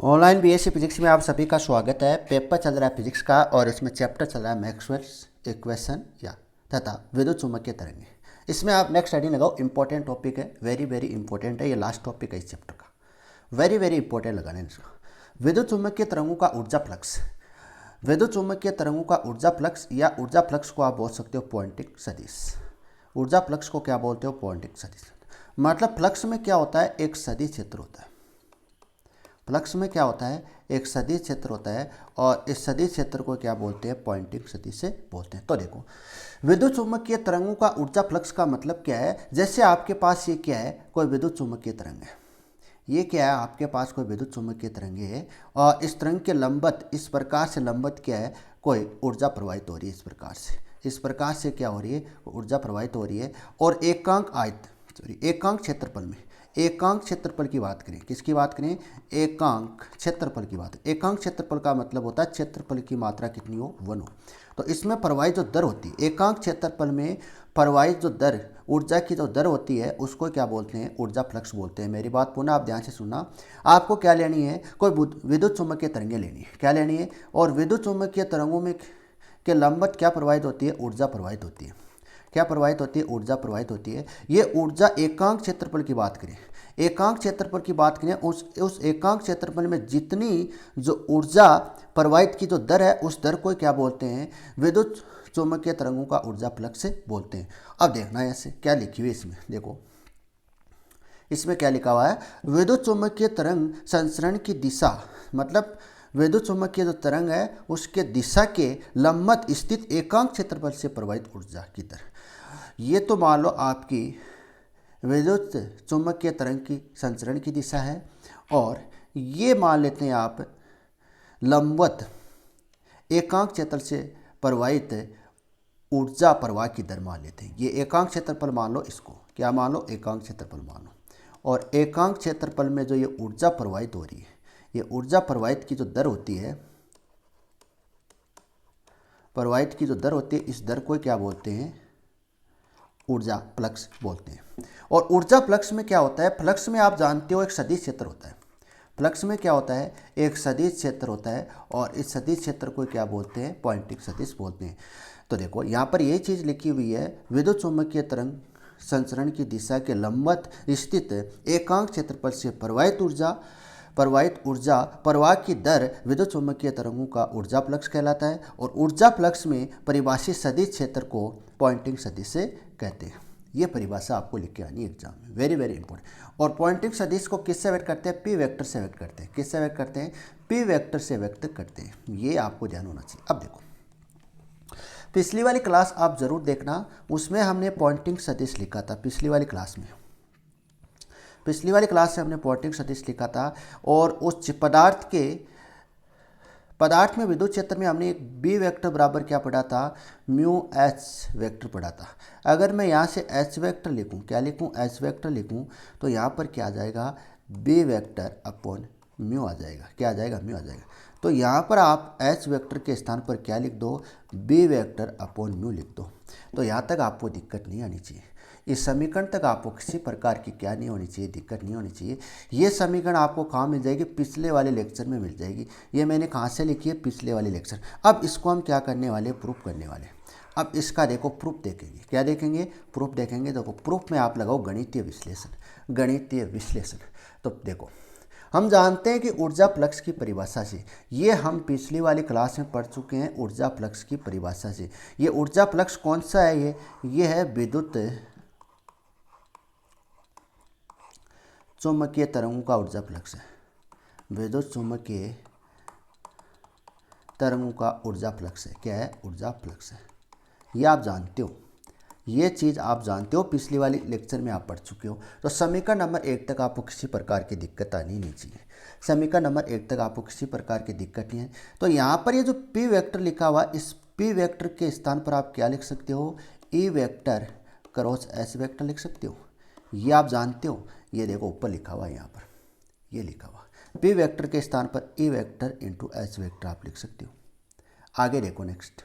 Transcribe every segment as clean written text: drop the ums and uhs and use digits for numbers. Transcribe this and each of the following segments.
Online BSc physics में आप सभी का स्वागत है। पेपर चल रहा है फिजिक्स का और इसमें चैप्टर चल रहा है मैक्सवेल्स इक्वेशन या तथा विद्युत चुम्बकीय तरंगें। इसमें आप नेक्स्ट स्टडी लगाओ, इंपॉर्टेंट टॉपिक है, वेरी वेरी इंपॉर्टेंट है। ये लास्ट टॉपिक है इस चैप्टर का, वेरी वेरी इंपॉर्टेंट लगाना है इसको। विद्युत चुम्बकीय तरंगों का ऊर्जा फ्लक्स। विद्युत चुम्बकीय तरंगों का ऊर्जा फ्लक्स या ऊर्जा फ्लक्स को आप बोल सकते हो पॉइंटिंग सदिश। ऊर्जा फ्लक्स को क्या बोलते हो? पॉइंटिंग सदिश। मतलब फ्लक्स में क्या होता है? एक सदिश क्षेत्र होता है। फ्लक्स में क्या होता है? एक सदिश क्षेत्र होता है और इस सदिश क्षेत्र को क्या बोलते हैं? पॉइंटिंग सदिश से बोलते हैं। तो देखो, विद्युत चुम्बकीय तरंगों का ऊर्जा फ्लक्स का मतलब क्या है? जैसे आपके पास ये क्या है? कोई विद्युत चुम्बकीय तरंग है। ये क्या है? आपके पास कोई विद्युत चुम्बकीय तरंगे है और इस तरंग के लंबवत, इस प्रकार से लंबवत क्या है? कोई ऊर्जा प्रवाहित हो रही है। इस प्रकार से क्या हो रही है? ऊर्जा प्रवाहित हो रही है। और एकांक क्षेत्रफल में, एकांक क्षेत्रफल की बात करें, किसकी बात करें? एकांक क्षेत्रफल की बात। एकांक क्षेत्रफल का मतलब होता है क्षेत्रफल की मात्रा कितनी हो? 1 हो। तो इसमें प्रवाहित जो दर होती है, एकांक क्षेत्रफल में प्रवाहित जो दर, ऊर्जा की जो दर होती है, उसको क्या बोलते हैं? ऊर्जा फ्लक्स बोलते हैं। मेरी बात पुनः आप ध्यान से सुनना। आपको क्या लेनी है? कोई विद्युत चुम्बकीय तरंगें लेनी है। क्या लेनी है? और विद्युत चुम्बकीय तरंगों में के लंबवत क्या प्रवाहित होती है? ऊर्जा प्रवाहित होती है। क्या प्रवाहित होती है? ऊर्जा प्रवाहित होती है। ये ऊर्जा एकांक क्षेत्रफल की बात करें, एकांक क्षेत्रफल की बात करें, उस एकांक क्षेत्रफल में जितनी जो ऊर्जा प्रवाहित की जो दर है, उस दर को क्या बोलते हैं? विद्युत चुम्बकीय तरंगों का ऊर्जा फ्लक्स से बोलते हैं। अब देखना है ऐसे क्या लिखी हुई इसमें, देखो इसमें क्या लिखा हुआ है? विद्युत चुम्बकीय तरंग संचरण की दिशा, मतलब विद्युत चुम्बकीय जो तरंग है उसके दिशा के लंबवत स्थित एकांक क्षेत्रफल से प्रवाहित ऊर्जा की दर। ये तो मान लो आपकी विद्युत चुम्बकीय तरंग की संचरण की दिशा है और ये मान लेते हैं आप लंबवत एकांक क्षेत्र से प्रवाहित ऊर्जा प्रवाह की दर मान लेते हैं। ये एकांक क्षेत्रफल मान लो, इसको क्या मान लो? एकांक क्षेत्रफल मान लो। और एकांक क्षेत्रफल में जो ये ऊर्जा प्रवाहित हो रही है, ये ऊर्जा प्रवाहित की जो दर होती है, प्रवाहित की जो दर होती है, इस दर को क्या बोलते हैं? ऊर्जा फ्लक्स बोलते हैं। और ऊर्जा फ्लक्स में क्या होता है? फ्लक्स में आप जानते हो एक सदिश क्षेत्र होता है। फ्लक्स में क्या होता है? एक सदिश क्षेत्र होता है और इस सदिश क्षेत्र को क्या बोलते हैं? पॉइंटिंग सदिश बोलते हैं। तो देखो यहाँ पर यही चीज़ लिखी हुई है, विद्युत चुम्बकीय तरंग संचरण की दिशा के लंबवत स्थित एकांक क्षेत्रफल से प्रवाहित ऊर्जा प्रवाह की दर विद्युत चुम्बकीय तरंगों का ऊर्जा फ्लक्स कहलाता है। और ऊर्जा फ्लक्स में परिभाषित सदिश क्षेत्र को पॉइंटिंग सदिश से कहते हैं। ये परिभाषा आपको लिख के आनी है एग्जाम में, वेरी वेरी इंपॉर्टेंट। और पॉइंटिंग सदिश को किससे व्यक्त करते हैं? पी वेक्टर से व्यक्त करते हैं। किससे व्यक्त करते हैं? पी वेक्टर से व्यक्त करते हैं। ये आपको ध्यान होना चाहिए। अब देखो, पिछली वाली क्लास आप जरूर देखना, उसमें हमने पॉइंटिंग सदिश लिखा था। पिछली वाली क्लास में हमने पॉइंटिंग सदिश लिखा था और उस पदार्थ में विद्युत क्षेत्र में हमने एक बी वेक्टर बराबर क्या पढ़ा था? म्यू एच वेक्टर पढ़ा था। अगर मैं यहाँ से एच वेक्टर लिखूँ, क्या लिखूँ? एच वेक्टर लिखूँ, तो यहाँ पर क्या आ जाएगा? बी वेक्टर अपॉन म्यू आ जाएगा। क्या आ जाएगा? म्यू आ जाएगा। तो यहाँ पर आप एच वेक्टर के स्थान पर क्या लिख दो? बी वेक्टर अपॉन म्यू लिख दो। तो यहाँ तक आपको दिक्कत नहीं आनी चाहिए। इस समीकरण तक आपको किसी प्रकार की क्या नहीं होनी चाहिए? दिक्कत नहीं होनी चाहिए। ये समीकरण आपको कहाँ मिल जाएगी? पिछले वाले लेक्चर में मिल जाएगी। ये मैंने कहाँ से लिखी है? पिछले वाले लेक्चर। अब इसको हम क्या करने वाले? प्रूफ करने वाले। अब इसका देखो प्रूफ देखेंगे। क्या देखेंगे? प्रूफ देखेंगे। देखो प्रूफ में आप लगाओ गणितीय विश्लेषण। गणितीय विश्लेषण। तो देखो, हम जानते हैं कि ऊर्जा फ्लक्स की परिभाषा से, ये हम पिछली वाली क्लास में पढ़ चुके हैं। ऊर्जा फ्लक्स की परिभाषा से ये ऊर्जा फ्लक्स कौन सा है? ये है विद्युत चुम्बकीय तरंगों का ऊर्जा फ्लक्स है। विद्युत चुम्बकीय तरंगों का ऊर्जा फ्लक्स है। क्या है? ऊर्जा फ्लक्स है। ये आप जानते हो, ये चीज़ आप जानते हो, पिछली वाली लेक्चर में आप पढ़ चुके हो। तो समीकरण नंबर 1 तक आपको किसी प्रकार की दिक्कत आनी नहीं चाहिए। समीकरण नंबर 1 तक आपको किसी प्रकार की दिक्कत नहीं है। तो यहाँ पर ये जो पी वेक्टर लिखा हुआ, इस पी वेक्टर के स्थान पर आप क्या लिख सकते हो? E vector cross S vector लिख सकते हो। ये आप जानते हो। ये देखो ऊपर लिखा हुआ है, यहाँ पर ये लिखा हुआ, पी वेक्टर के स्थान पर E vector into H vector आप लिख सकते हो। आगे देखो नेक्स्ट,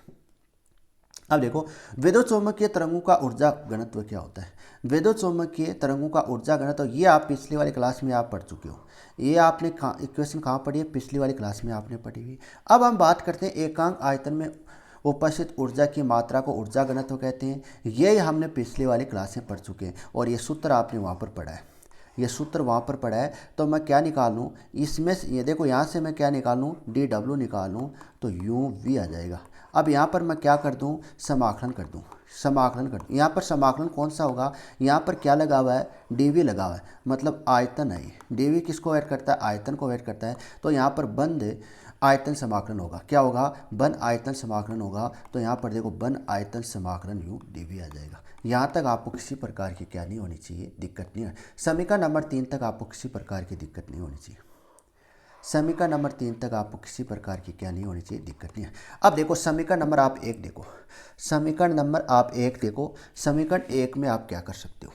अब देखो विद्युत चुम्बकीय तरंगों का ऊर्जा घनत्व क्या होता है। विद्युत चुम्बकीय तरंगों का ऊर्जा घनत्व ये आप पिछली वाली क्लास में आप पढ़ चुके हो। ये आपने इक्वेशन कहाँ पढ़ी है, पिछली वाली क्लास में आपने पढ़ी हुई। अब हम बात करते हैं एकांक आयतन में उपस्थित ऊर्जा की मात्रा को ऊर्जा घनत्व कहते हैं। ये हमने पिछली वाली क्लास में पढ़ चुके हैं और ये सूत्र आपने वहाँ पर पढ़ा है, ये सूत्र वहाँ पर पढ़ा है। तो मैं क्या निकाल लूँ इसमें से, ये देखो यहाँ से मैं क्या निकाल लूँ, डी डब्ल्यू निकाल लूँ तो यू वी आ जाएगा। अब यहाँ पर मैं क्या कर दूँ, समाकलन कर दूँ, समाकलन कर दूँ। यहाँ पर समाकलन कौन सा होगा, यहाँ पर क्या लगा हुआ है, डी वी लगा हुआ है, मतलब आयतन है। डी वी किसको ऐड करता है, आयतन को ऐड करता है। तो यहाँ पर बंद आयतन समाकलन होगा, क्या होगा, बन आयतन समाकलन होगा। तो यहाँ पर देखो बन आयतन समाकलन यू डी वी आ जाएगा। यहाँ तक आपको किसी प्रकार की क्या नहीं होनी चाहिए, दिक्कत नहीं है। समीकरण नंबर 3 तक आपको किसी प्रकार की दिक्कत नहीं होनी चाहिए। समीकरण नंबर 3 तक आपको किसी प्रकार की क्या नहीं होनी चाहिए, दिक्कत नहीं है। अब देखो समीकरण नंबर आप 1 देखो, समीकरण नंबर आप 1 देखो। समीकरण 1 में आप क्या कर सकते हो,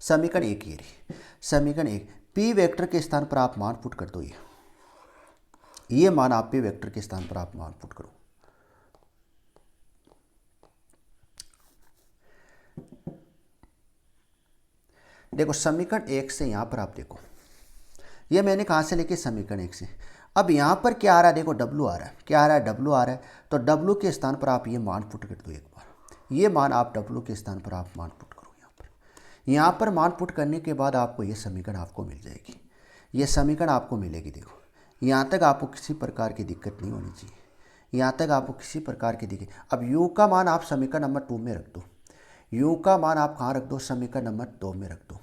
समीकरण 1 ये रही, समीकरण 1 पी वेक्टर के स्थान पर आप मान पुट कर दो। ये मान आप पी वेक्टर के स्थान पर आप मान पुट करो। देखो समीकरण 1 से यहां पर आप देखो, ये मैंने कहाँ से लेके, समीकरण 1 से। अब यहाँ पर क्या आ रहा है, देखो डब्लू आ रहा है, क्या आ रहा है, डब्लू आ रहा है। तो डब्लू के स्थान पर आप ये मान पुट कर दो एक बार। ये मान आप डब्लू के स्थान पर आप मान पुट करो यहाँ पर मान पुट करने के बाद आपको ये समीकरण आपको मिल जाएगी, ये समीकरण आपको मिलेगी। देखो यहाँ तक आपको किसी प्रकार की दिक्कत नहीं होनी चाहिए, यहाँ तक आपको किसी प्रकार की दिक्कत। अब यू का मान आप समीकरण नंबर 2 में रख दो, यू का मान आप कहाँ रख दो, समीकरण नंबर 2 में रख दो।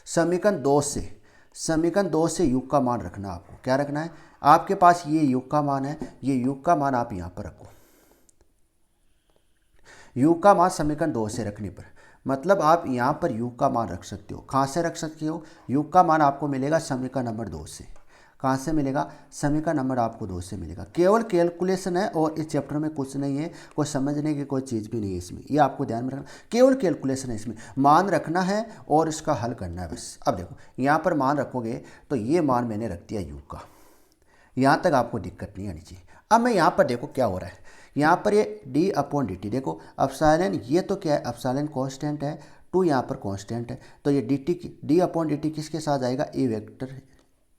समीकरण 2 से, समीकरण 2 से यू का मान रखना, आपको क्या रखना है, आपके पास ये यू का मान है, ये यू का मान आप यहाँ पर रखो। यू का मान समीकरण 2 से रखने पर मतलब आप यहाँ पर यू का मान रख सकते हो। कहाँ से रख सकते हो, यू का मान आपको मिलेगा समीकरण नंबर 2 से। कहाँ से मिलेगा, समीकरण नंबर आपको 2 से मिलेगा। केवल कैलकुलेशन है और इस चैप्टर में कुछ नहीं है, कोई समझने की कोई चीज़ भी नहीं है इसमें, ये आपको ध्यान में रखना। केवल कैलकुलेशन है, इसमें मान रखना है और इसका हल करना है बस। अब देखो यहाँ पर मान रखोगे तो ये मान मैंने रख दिया यू का, यहाँ तक आपको दिक्कत नहीं आनी चाहिए। अब मैं यहाँ पर देखो क्या हो रहा है, यहाँ पर ये डी अपॉन डी टी, देखो एप्सिलॉन ये तो क्या है, एप्सिलॉन कांस्टेंट है, टू यहाँ पर कांस्टेंट है। तो ये D T, D upon D T किसके साथ जाएगा, ए वेक्टर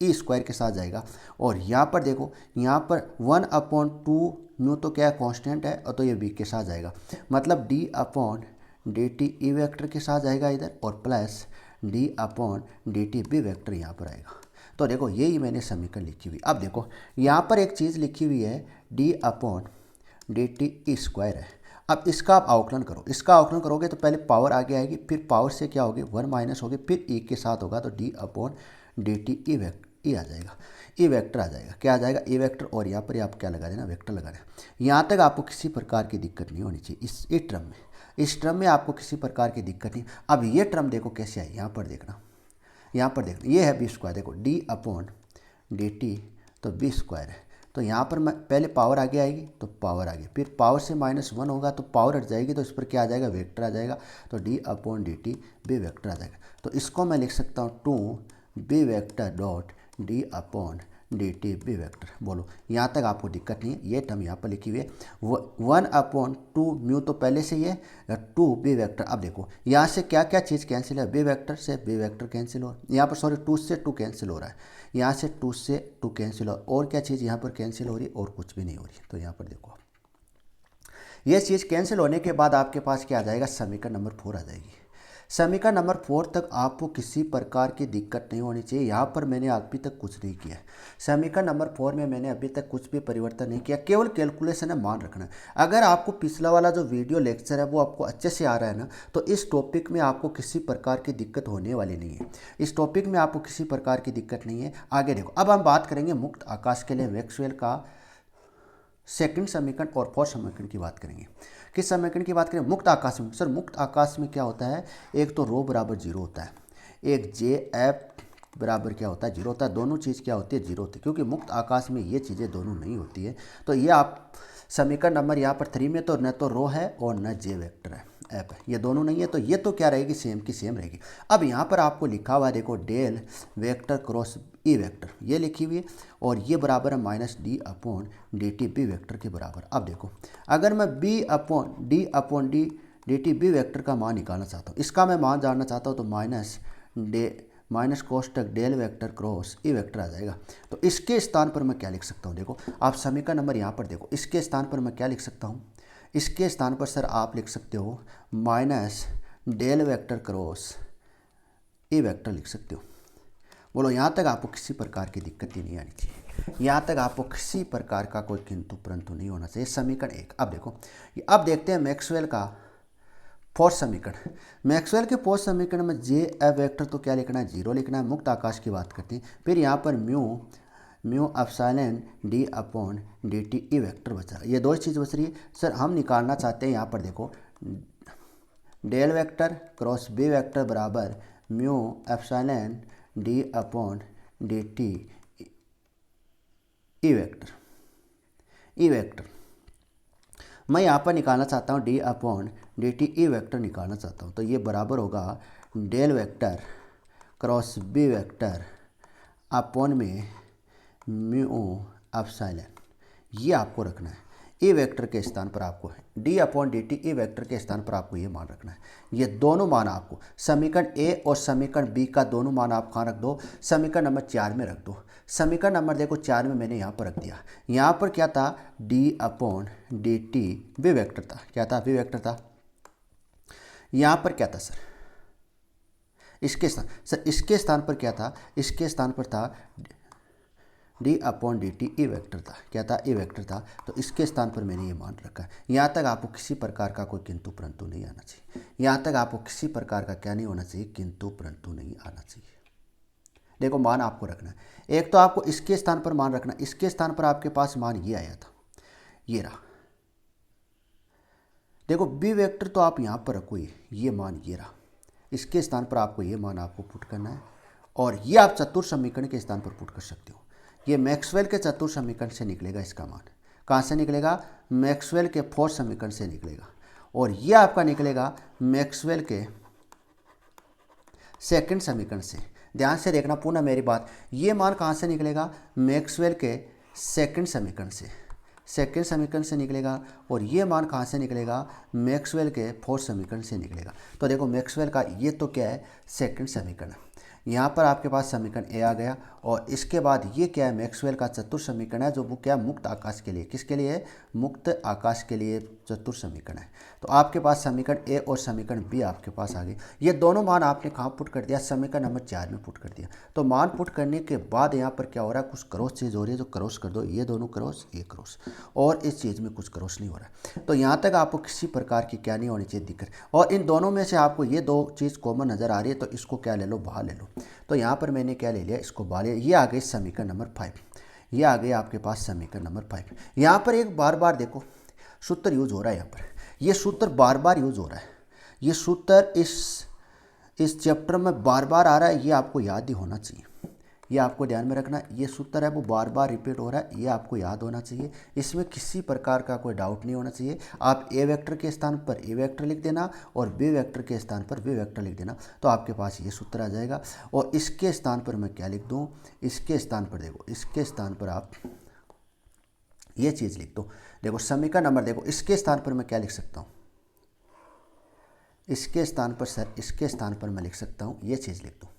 ई स्क्वायर के साथ जाएगा। और यहाँ पर देखो, यहाँ पर 1/2 म्यू तो क्या है, कांस्टेंट है, और तो ये बी के साथ जाएगा, मतलब D upon D T E vector के साथ जाएगा इधर, और plus D upon D T B vector यहाँ पर आएगा। तो देखो यही मैंने समीकरण लिखी हुई। अब देखो यहाँ पर एक चीज़ लिखी हुई है, D upon D T E square है। अब इसका आप आउकलन करो, इसका आउकलन करोगे तो पहले पावर आगे आएगी, फिर पावर से क्या होगी, 1 माइनस होगी, फिर ई के साथ होगा, तो D upon D T E vector E आ जाएगा, ई वेक्टर आ जाएगा। क्या आ जाएगा, ई वेक्टर। और यहाँ पर आप क्या लगा देना, वेक्टर लगा देना। यहाँ तक आपको किसी प्रकार की दिक्कत नहीं होनी चाहिए इस टर्म में, इस टर्म में आपको किसी प्रकार की दिक्कत नहीं। अब ये टर्म देखो कैसे आई, यहाँ पर देखना, यहाँ पर देखना, ये है बी स्क्वायर, देखो डी अपॉन डी टी, तो बी स्क्वायर है। तो यहाँ पर मैं पहले पावर आगे आएगी तो पावर आगे, फिर पावर से -1 होगा तो पावर हट जाएगी, तो इस पर क्या आ जाएगा, वेक्टर आ जाएगा। तो D upon D T B vector आ जाएगा। तो इसको मैं लिख सकता हूँ 2 B vector dot D upon D T B vector. बोलो यहाँ तक आपको दिक्कत नहीं है, ये टर्म यहाँ पर लिखी हुई है। 1/2 म्यू तो पहले से ही है, 2 बी वेक्टर। अब देखो यहाँ से क्या क्या चीज़ कैंसिल है, बी वेक्टर से बी वेक्टर कैंसिल हो, यहाँ पर सॉरी 2 से 2 कैंसिल हो रहा है, यहाँ से 2 से 2 कैंसिल हो, और क्या चीज़ यहाँ पर कैंसिल हो रही है, और कुछ भी नहीं हो रही। तो यहाँ पर देखो ये चीज़ कैंसिल होने के बाद आपके पास क्या आ जाएगा, समीकरण नंबर 4 आ जाएगी। समीकरण नंबर 4 तक आपको किसी प्रकार की दिक्कत नहीं होनी चाहिए। यहाँ पर मैंने अभी तक कुछ नहीं किया, समीकरण नंबर 4 में मैंने अभी तक कुछ भी परिवर्तन नहीं किया, केवल कैलकुलेशन है, मान रखना है। अगर आपको पिछला वाला जो वीडियो लेक्चर है वो आपको अच्छे से आ रहा है ना, तो इस टॉपिक में आपको किसी प्रकार की दिक्कत होने वाली नहीं है, इस टॉपिक में आपको किसी प्रकार की दिक्कत नहीं है। आगे देखो, अब हम बात करेंगे मुक्त आकाश के लिए मैक्सवेल का सेकंड समीकरण और फोर्थ समीकरण की बात करेंगे। किस समीकरण की बात करें, मुक्त आकाश में। सर मुक्त आकाश में क्या होता है, एक तो रो बराबर 0 होता है, एक जे एफ बराबर क्या होता है, 0 होता है। दोनों चीज़ क्या होती है, 0 होती है, क्योंकि मुक्त आकाश में ये चीज़ें दोनों नहीं होती है। तो ये आप समीकरण नंबर यहाँ पर 3 में तो न तो रो है और न जे वेक्टर है। एफ है, ये दोनों नहीं है तो ये तो क्या रहेगी, सेम की सेम रहेगी। अब यहाँ पर आपको लिखा हुआ है देखो del vector cross E vector, ये लिखी हुई है और ये बराबर है minus D upon D T B vector के बराबर। अब देखो अगर मैं B upon D D T B vector का मान निकालना चाहता हूँ, इसका मैं मान जानना चाहता हूँ तो माइनस कोष्टक del vector cross E vector आ जाएगा। तो इसके स्थान पर मैं क्या लिख सकता हूँ, देखो आप समीकरण नंबर यहाँ पर देखो, इसके स्थान पर मैं क्या लिख सकता हूँ, इसके स्थान पर सर आप लिख सकते हो minus del vector cross E vector लिख सकते हो। बोलो यहाँ तक आपको किसी प्रकार की दिक्कत ही नहीं आनी चाहिए, यहाँ तक आपको किसी प्रकार का कोई किंतु परंतु नहीं होना चाहिए। समीकरण 1 अब देखो, अब देखते हैं मैक्सवेल का फोर्थ समीकरण। मैक्सवेल के फोर्थ समीकरण में जे एफ वेक्टर तो क्या लिखना है, जीरो लिखना है, मुक्त आकाश की बात करते हैं। फिर यहाँ पर mu epsilon D upon D T E vector बचा, ये दो चीज़ बच रही है। सर हम निकालना चाहते हैं यहाँ पर देखो del vector cross B vector बराबर mu epsilon D upon D T E vector मैं यहाँ पर निकालना चाहता हूँ D upon D T E vector निकालना चाहता हूँ, तो ये बराबर होगा del vector cross B vector upon में म्यू एप्सिलॉन, ये आपको रखना है। ई वेक्टर के स्थान पर आपको D upon D T E vector के स्थान पर आपको ये मान रखना है। ये दोनों मान आपको समीकरण ए और समीकरण बी का दोनों मान आप कहाँ रख दो, समीकरण नंबर 4 में रख दो। समीकरण नंबर देखो 4 में मैंने यहाँ पर रख दिया। यहाँ पर क्या था, D upon D T V vector था, क्या था, वी वेक्टर था। यहाँ पर क्या था सर, इसके स्थान पर क्या था, इसके स्थान पर था D upon D T E vector था, क्या था, ई वेक्टर था। तो इसके स्थान पर मैंने ये मान रखा है। यहाँ तक आपको किसी प्रकार का कोई किंतु परंतु नहीं आना चाहिए, यहाँ तक आपको किसी प्रकार का क्या नहीं होना चाहिए, किंतु परंतु नहीं आना चाहिए। देखो मान आपको रखना है, एक तो आपको इसके स्थान पर मान रखना, इसके स्थान पर आपके पास मान ये आया था, ये रहा। देखो बी वेक्टर तो आप यहाँ पर रखो, ये मान ये रहा, इसके स्थान पर आपको ये मान आपको पुट करना है और ये आप चतुर्थ समीकरण के स्थान पर पुट कर सकते हो। ये मैक्सवेल के चतुर्थ समीकरण से निकलेगा, इसका मान कहाँ से निकलेगा, मैक्सवेल के फोर्थ समीकरण से निकलेगा और ये आपका निकलेगा मैक्सवेल के सेकंड समीकरण से। ध्यान से देखना पुनः मेरी बात, ये मान कहाँ से निकलेगा, मैक्सवेल के सेकंड समीकरण से निकलेगा और ये मान कहाँ से निकलेगा, मैक्सवेल के फोर्थ समीकरण से निकलेगा। तो देखो मैक्सवेल का ये तो क्या है, सेकंड समीकरण, यहाँ पर आपके पास समीकरण ए आ गया और इसके बाद ये क्या है, मैक्सवेल का चतुर्थ समीकरण है, जो वो क्या, मुक्त आकाश के लिए, किसके लिए, मुक्त आकाश के लिए चतुर्थ समीकरण है। तो आपके पास समीकरण ए और समीकरण बी आपके पास आ गए। ये दोनों मान आपने कहाँ पुट कर दिया, समीकरण नंबर 4 में पुट कर दिया। तो मान पुट करने के बाद यहाँ पर क्या हो रहा है, कुछ क्रॉस चीज़ हो रही है, जो क्रॉस कर दो, ये दोनों क्रॉस, ये क्रॉस, और इस चीज़ में कुछ क्रॉस नहीं हो रहा है। तो यहाँ तक आपको किसी प्रकार की क्या नहीं होनी चाहिए दिक्कत। और इन दोनों में से आपको ये दो चीज़ कॉमन नज़र आ रही है, तो इसको क्या ले लो, बाहर ले लो। तो यहाँ पर मैंने क्या ले लिया, इसको बाहर, ये आ गई समीकरण नंबर 5, ये आ गई आपके पास समीकरण नंबर 5। यहाँ पर एक बार बार देखो सूत्र यूज हो रहा है, यहाँ पर ये सूत्र बार बार यूज हो रहा है, ये सूत्र इस चैप्टर में बार बार आ रहा है, ये आपको याद ही होना चाहिए, ये आपको ध्यान में रखना। ये सूत्र है वो बार बार रिपीट हो रहा है, ये आपको याद होना चाहिए, इसमें किसी प्रकार का कोई डाउट नहीं होना चाहिए। आप ए वेक्टर के स्थान पर ए वेक्टर लिख देना और बी वेक्टर के स्थान पर बी वेक्टर लिख देना, तो आपके पास ये सूत्र आ जाएगा। और इसके स्थान पर मैं क्या लिख दूँ, इसके स्थान पर देखो, इसके स्थान पर आप ये चीज़ लिख दो। देखो समीकरण नंबर देखो, इसके स्थान पर मैं क्या लिख सकता हूँ, इसके स्थान पर सर, इसके स्थान पर मैं लिख सकता हूँ ये चीज़ लिख दूँ,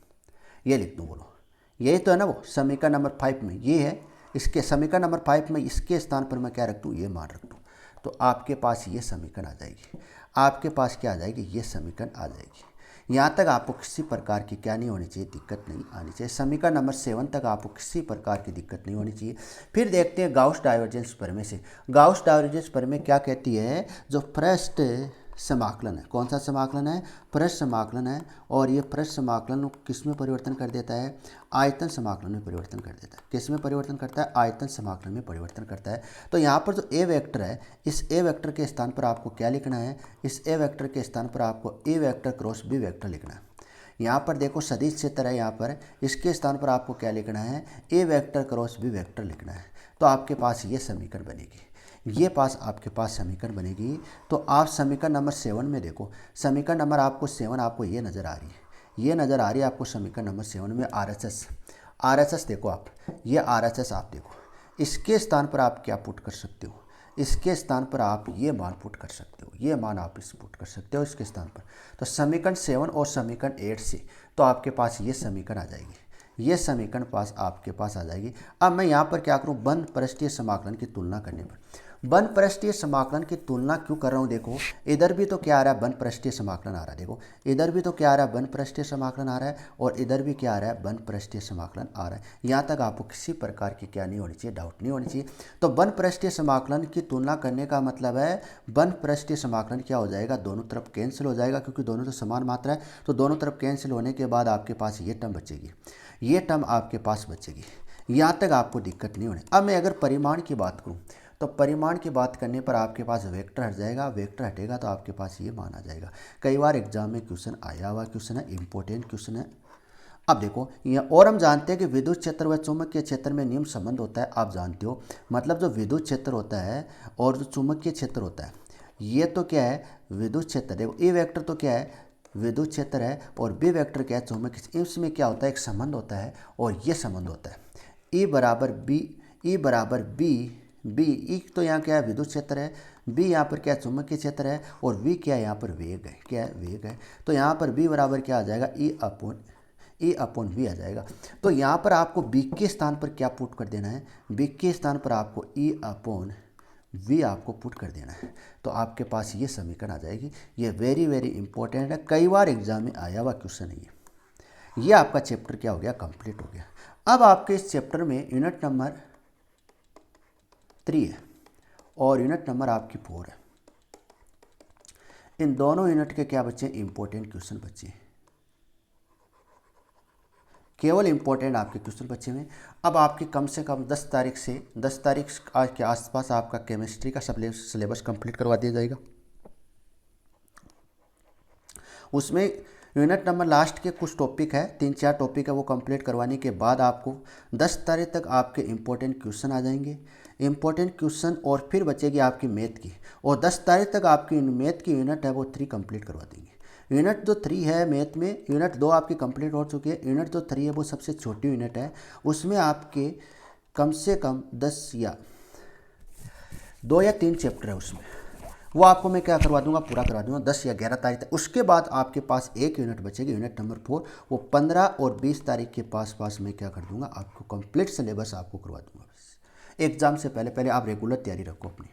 ये लिख दूँ। बोलो यही तो है ना, वो समीकरण नंबर 5 में ये है, इसके समीकरण नंबर 5 में इसके स्थान पर मैं क्या रख दूँ, ये मान रख दूँ, तो आपके पास ये समीकरण आ जाएगी, आपके पास क्या आ जाएगी, ये समीकरण आ जाएगी। यहाँ तक आपको किसी प्रकार की क्या नहीं होनी चाहिए, दिक्कत नहीं आनी चाहिए। समीकरण नंबर 7 तक आपको किसी प्रकार की दिक्कत नहीं होनी चाहिए। फिर देखते हैं गाउस डाइवर्जेंस प्रमेय से। गाउस डाइवर्जेंस प्रमेय क्या कहती है, जो पृष्ठ समाकलन है, कौन सा समाकलन है, पृष्ठ समाकलन है, और ये पृष्ठ समाकलन किस में परिवर्तन कर देता है, आयतन समाकलन में परिवर्तन कर देता है। किस में परिवर्तन करता है, आयतन समाकलन में परिवर्तन करता है। तो यहाँ पर जो ए वेक्टर है, इस ए वेक्टर के स्थान पर आपको क्या लिखना है, इस ए वेक्टर के स्थान पर आपको ए वेक्टर क्रॉस बी वेक्टर लिखना है। यहाँ पर देखो सदिश क्षेत्र है, यहाँ पर इसके स्थान पर आपको क्या लिखना है, ए वेक्टर क्रॉस बी वेक्टर लिखना है। तो आपके पास ये समीकरण बनेगी। ये पास आपके पास समीकरण बनेगी। तो आप समीकरण नंबर 7 में देखो, समीकरण नंबर आपको 7 आपको ये नज़र आ रही है, ये नज़र आ रही है आपको समीकरण नंबर 7 में RHS देखो आप, ये RHS आप देखो, इसके स्थान पर आप क्या पुट कर सकते हो, इसके स्थान पर आप ये मान पुट कर सकते हो, ये मान आप इस पुट कर सकते हो इसके स्थान पर। तो समीकरण 7 और समीकरण 8 से तो आपके पास ये समीकरण आ जाएगी, ये समीकरण पास आपके पास आ जाएगी। अब मैं यहाँ पर क्या करूँ, बंद पृष्ठीय समाकलन की तुलना करने पर, बंद पृष्ठीय समाकलन की तुलना क्यों कर रहा हूँ, देखो इधर भी तो क्या आ रहा है, बंद पृष्ठीय समाकलन आ रहा है, देखो इधर भी तो क्या आ रहा है, बंद पृष्ठीय समाकलन आ रहा है, और इधर भी क्या आ रहा है, बंद पृष्ठीय समाकलन आ रहा है। यहाँ तक आपको किसी प्रकार की क्या नहीं होनी चाहिए, डाउट नहीं होनी चाहिए। तो बंद पृष्ठीय समाकलन की तुलना करने का मतलब है, बंद पृष्ठीय समाकलन क्या हो जाएगा, दोनों तरफ कैंसिल हो जाएगा, क्योंकि दोनों तो समान मात्रा है। तो दोनों तरफ कैंसिल होने के बाद आपके पास ये टर्म बचेगी, ये टर्म आपके पास बचेगी, यहाँ तक आपको दिक्कत नहीं होनी। अब मैं अगर परिमाण की बात करूँ, तो परिमाण की बात करने पर आपके पास वेक्टर हट जाएगा, वेक्टर हटेगा तो आपके पास ये मान आ जाएगा। कई बार एग्जाम में क्वेश्चन आया हुआ क्वेश्चन है, इंपॉर्टेंट क्वेश्चन है। अब देखो ये, और हम जानते हैं कि विद्युत क्षेत्र व चुंबकीय क्षेत्र में निम्न संबंध होता है, आप जानते हो। मतलब जो विद्युत क्षेत्र होता है और जो चुंबकीय क्षेत्र होता है, ये तो क्या है, विद्युत क्षेत्र। देखो ए वेक्टर तो क्या है, विद्युत क्षेत्र है, और बी वेक्टर क्या है, चुंबकीय। इसमें क्या होता है, एक संबंध होता है, और ये संबंध होता है ई बराबर बी, बी ई तो यहाँ क्या है, विद्युत क्षेत्र है, बी यहाँ पर क्या है, चुंबकीय क्षेत्र है, और वी क्या है, यहाँ पर वेग है, क्या है, वेग है। तो यहाँ पर बी बराबर क्या आ जाएगा, ई अपॉन वी आ जाएगा। तो यहाँ पर आपको बी के स्थान पर क्या पुट कर देना है, बी के स्थान पर आपको ई अपॉन वी आपको पुट कर देना है। तो आपके पास ये समीकरण आ जाएगी। ये वेरी वेरी इंपॉर्टेंट है, कई बार एग्जाम में आया हुआ क्वेश्चन है ये आपका चैप्टर क्या हो गया, कंप्लीट हो गया। अब आपके इस चैप्टर में यूनिट नंबर 3 है और यूनिट नंबर आपकी 4 है। इन दोनों यूनिट के क्या बच्चे, इंपॉर्टेंट क्वेश्चन बच्चे, केवल इंपॉर्टेंट आपके क्वेश्चन बच्चे में। अब आपके कम से कम 10 तारीख से 10 तारीख के आसपास आपका केमिस्ट्री का सिलेबस कंप्लीट करवा दिया जाएगा। उसमें यूनिट नंबर लास्ट के कुछ टॉपिक है, 3-4 टॉपिक है, वो कंप्लीट करवाने के बाद आपको 10 तारीख तक आपके इंपॉर्टेंट क्वेश्चन आ जाएंगे, इंपॉर्टेंट क्वेश्चन, और फिर बचेगी आपकी मैथ की। और 10 तारीख तक आपकी मैथ की यूनिट है वो 3 कंप्लीट करवा देंगे। यूनिट जो 3 है मैथ में, यूनिट 2 आपकी कंप्लीट हो चुकी है, यूनिट जो 3 है वो सबसे छोटी यूनिट है। उसमें आपके कम से कम 10 या 2 या 3 चैप्टर है उसमें, वो आपको मैं क्या करवा दूंगा, पूरा करवा दूंगा 10 या 11 तारीख तक। उसके बाद आपके पास एक यूनिट बचेगी, यूनिट नंबर 4, वो 15 और 20 तारीख के पास मैं क्या कर दूंगा, आपको कंप्लीट सिलेबस आपको करवा दूंगा। एग्जाम से पहले आप रेगुलर तैयारी रखो अपनी।